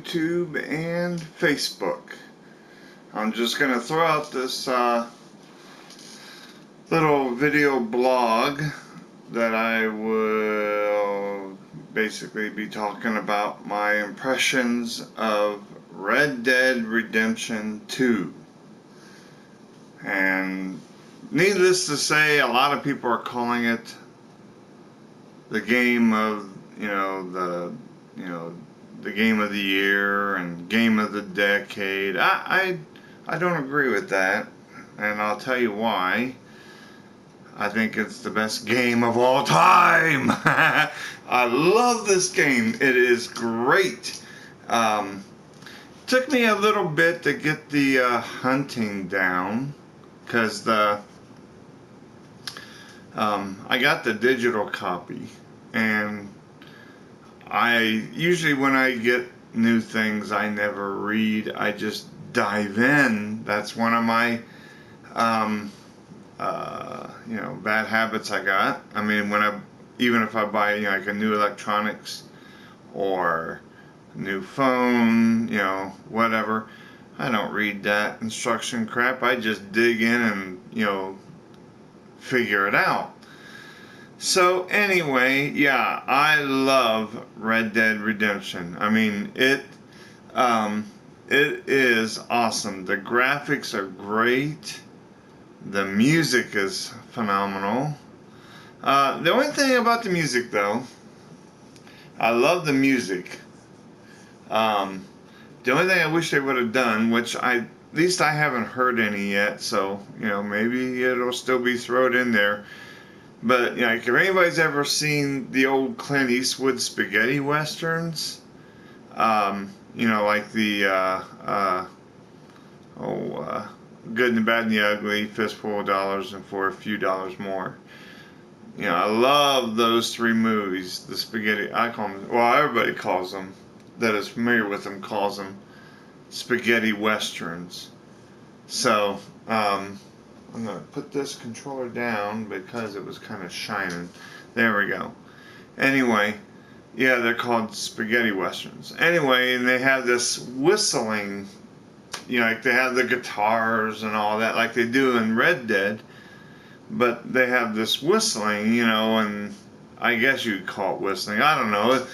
YouTube and Facebook. I'm just going to throw out this little video blog that I will basically be talking about my impressions of Red Dead Redemption 2. And needless to say, a lot of people are calling it the game of, the game of the year and game of the decade. I don't agree with that, and I'll tell you why. I think it's the best game of all time. I love this game. It is great. Took me a little bit to get the hunting down, because I got the digital copy, and I usually, when I get new things, I never read. I just dive in. That's one of my bad habits I got. I mean, even if I buy like a new electronics or new phone, whatever, I don't read that instruction crap. I just dig in and figure it out. So anyway, yeah, I love Red Dead Redemption. I mean, it is awesome. The graphics are great. The music is phenomenal. The only thing about the music, though, I love the music. The only thing I wish they would have done, which at least I haven't heard any yet, so maybe it'll still be thrown in there. But if anybody's ever seen the old Clint Eastwood spaghetti westerns, like the Good and the Bad and the Ugly, Fistful of Dollars, and For a Few Dollars More. I love those three movies. The spaghetti, I call them, well, everybody calls them, that is familiar with them, calls them spaghetti westerns. So, I'm going to put this controller down because it was kind of shining. There we go. Anyway, yeah, they're called spaghetti westerns. Anyway, and they have this whistling, like they have the guitars and all that, like they do in Red Dead, but they have this whistling, and I guess you'd call it whistling. I don't know.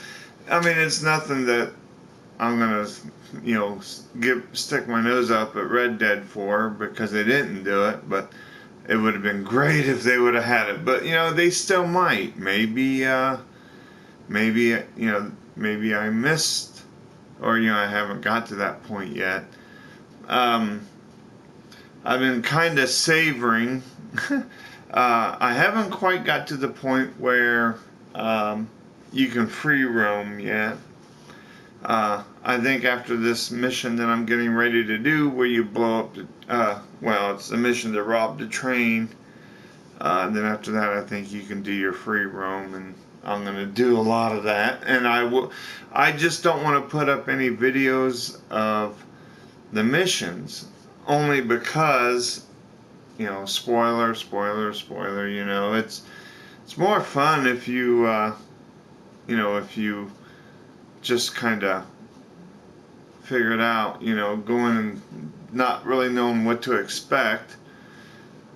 I mean, it's nothing that I'm gonna, stick my nose up at Red Dead for, because they didn't do it. But it would have been great if they would have had it. But they still might. Maybe I missed, or I haven't got to that point yet. I've been kind of savoring. I haven't quite got to the point where you can free roam yet. I think after this mission that I'm getting ready to do, where you blow up it's the mission to rob the train. Then after that, I think you can do your free roam, and I'm going to do a lot of that. And I just don't want to put up any videos of the missions, only because, spoiler, it's more fun if you, if you just kind of figure it out, going and not really knowing what to expect,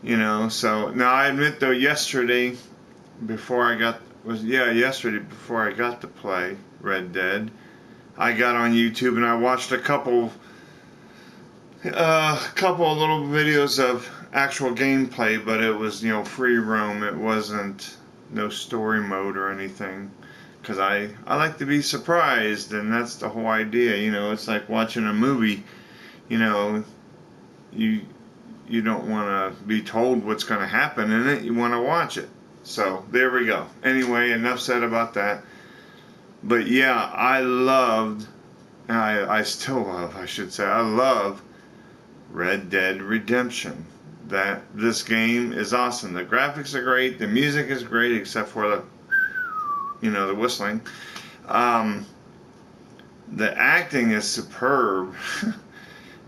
So now I admit, though, yesterday before I got to play Red Dead, I got on YouTube and I watched a couple of little videos of actual gameplay, but it was free roam. It wasn't no story mode or anything, because I like to be surprised, and that's the whole idea. It's like watching a movie. You don't want to be told what's going to happen in it. You want to watch it. So there we go. Anyway, enough said about that. But yeah, I still love, I should say, I love Red Dead Redemption. This game is awesome. The graphics are great. The music is great, except for the whistling. The acting is superb.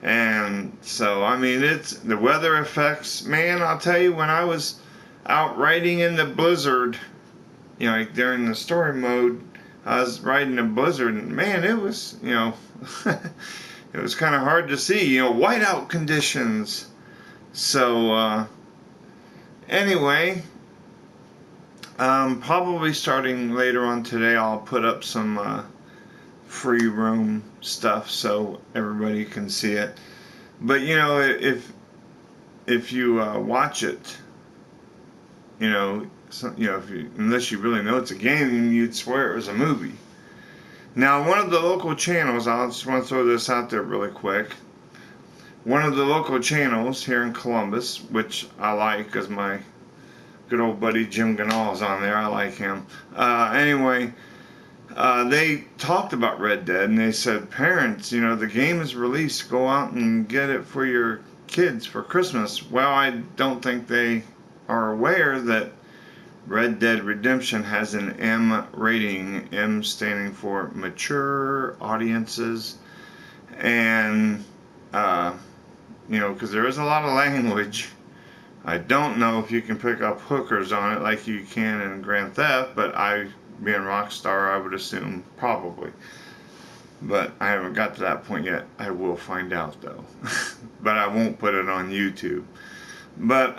And so, I mean, it's the weather effects. Man, I'll tell you, when I was out riding in the blizzard, like during the story mode, I was riding a blizzard, and man, it was, you know, it was kind of hard to see, you know, whiteout conditions. So, anyway, probably starting later on today, I'll put up some free roam stuff so everybody can see it. But you know, if you watch it, you know, if you, unless you really know it's a game, you'd swear it was a movie. Now, one of the local channels, I just want to throw this out there really quick. One of the local channels here in Columbus, which I like because my good old buddy Jim Ganal's on there. I like him. Anyway, they talked about Red Dead, and they said, parents, you know, the game is released. Go out and get it for your kids for Christmas. Well, I don't think they are aware that Red Dead Redemption has an M rating, M standing for mature audiences, and you know, because there is a lot of language. I don't know if you can pick up hookers on it like you can in Grand Theft, but being Rockstar, I would assume probably. But I haven't got to that point yet. I will find out though. But I won't put it on YouTube. But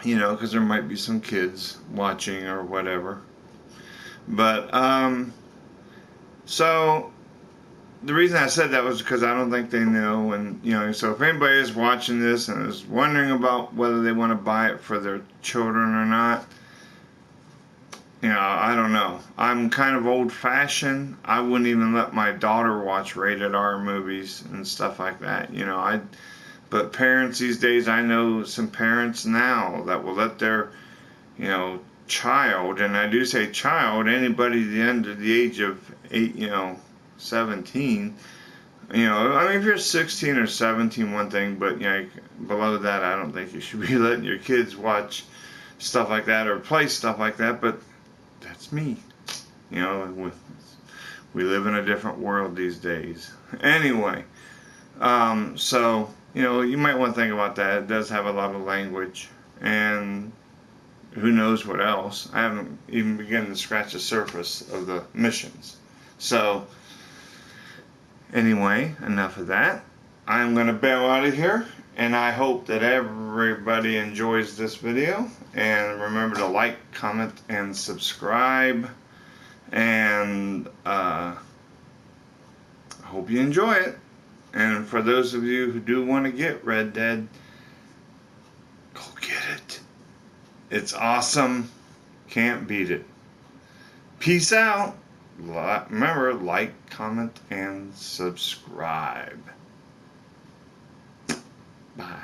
you know, because there might be some kids watching or whatever. But so the reason I said that was because I don't think they know, and you know, so if anybody is watching this and is wondering about whether they want to buy it for their children or not, you know, I don't know. I'm kind of old-fashioned. I wouldn't even let my daughter watch rated R movies and stuff like that. You know, but parents these days, I know some parents now that will let their, you know, child, and I do say child, anybody under the age of 8, you know, 17, you know, I mean, if you're 16 or 17, one thing, but you know, below that, I don't think you should be letting your kids watch stuff like that or play stuff like that. But that's me, you know. We live in a different world these days. Anyway, so you know, you might want to think about that. It does have a lot of language, and who knows what else. I haven't even begun to scratch the surface of the missions. So anyway, enough of that. I'm going to bail out of here, and I hope that everybody enjoys this video. And remember to like, comment, and subscribe. And I hope you enjoy it. And for those of you who do want to get Red Dead, go get it. It's awesome. Can't beat it. Peace out. Remember, like, comment, and subscribe. Bye.